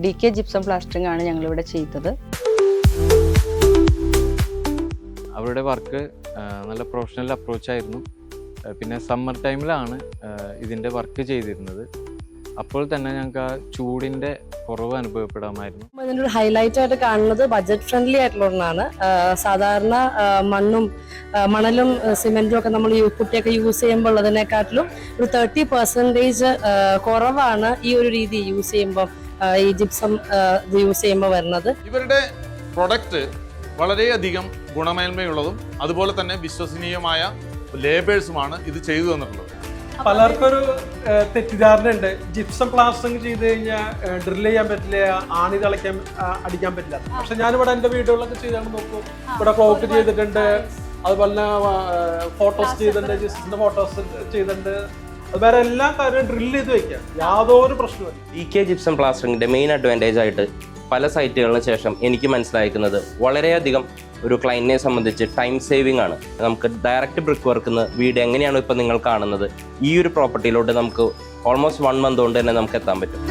DK gypsum plastering ആണ് ഞങ്ങളിവിടെ ചെയ്തത്. അവരുടെ വർക്ക് നല്ല പ്രൊഫഷണൽ അപ്രോച്ചായിരുന്നു. പിന്നെ സമ്മർ ടൈമിലാണ് ഇതിൻ്റെ വർക്ക് ചെയ്തിരുന്നത്. അപ്പോൾ തന്നെ ഞങ്ങൾക്ക് ആ ചൂടിൻ്റെ കുറവ് അനുഭവപ്പെടാമായിരുന്നു. ഇതിൻ്റെ ഒരു ഹൈലൈറ്റ് ആയിട്ട് കാണുന്നത് ബഡ്ജറ്റ് ഫ്രണ്ട്ലി ആയിട്ടുള്ള ഒന്നാണ്. സാധാരണ മണലും സിമെന്റും ഒക്കെ നമ്മൾ കുട്ടിയൊക്കെ യൂസ് ചെയ്യുമ്പോൾ ഉള്ളതിനെക്കാട്ടിലും ഒരു 30% കുറവാണ് ഈ ഒരു രീതി യൂസ് ചെയ്യുമ്പോൾ, ഈ ജിപ്സം യൂസ് ചെയ്യുമ്പോൾ വരുന്നത്. ഇവരുടെ പ്രൊഡക്റ്റ് വളരെയധികം ഗുണമേന്മയുള്ളതും അതുപോലെ തന്നെ വിശ്വസനീയമായ ലേബേഴ്സുമാണ് ഇത് ചെയ്തു തന്നിട്ടുള്ളത്. പലർക്കൊരു തെറ്റിദ്ധാരണ ഉണ്ട്, ജിപ്സം പ്ലാസ്റ്ററിംഗ് ചെയ്ത് കഴിഞ്ഞാൽ ഡ്രിൽ ചെയ്യാൻ പറ്റില്ല, ആണി തളയ്ക്കാൻ അടിക്കാൻ പറ്റില്ല. പക്ഷെ ഞാനിവിടെ എൻ്റെ വീടുകളിലൊക്കെ ചെയ്താണ് നോക്കും. ഇവിടെ ക്ലോക്ക് ചെയ്തിട്ടുണ്ട്, അതുപോലെ തന്നെ ഫോട്ടോസ് ചെയ്തിട്ടുണ്ട്, ജിപ്സിന്റെ ഫോട്ടോസ് ചെയ്തിട്ടുണ്ട്. അത് വേറെ എല്ലാ കാര്യവും ഡ്രിൽ ചെയ്ത് വെക്കാം, യാതൊരു പ്രശ്നമില്ല. DK ജിപ്സം പ്ലാസ്റ്ററിംഗിന്റെ മെയിൻ അഡ്വാൻറ്റേജ് ആയിട്ട് പല സൈറ്റുകളിന് ശേഷം എനിക്ക് മനസ്സിലാക്കുന്നത് വളരെയധികം ഒരു ക്ലയന്റിനെ സംബന്ധിച്ച് ടൈം സേവിംഗ് ആണ്. നമുക്ക് ഡയറക്റ്റ് ബ്രിക്ക് വർക്കുന്ന വീട് എങ്ങനെയാണോ ഇപ്പം നിങ്ങൾ കാണുന്നത്, ഈ ഒരു പ്രോപ്പർട്ടിയിലോട്ട് നമുക്ക് ഓൾമോസ്റ്റ് 1 മന്ത് കൊണ്ട് തന്നെ നമുക്ക് എത്താൻ പറ്റും.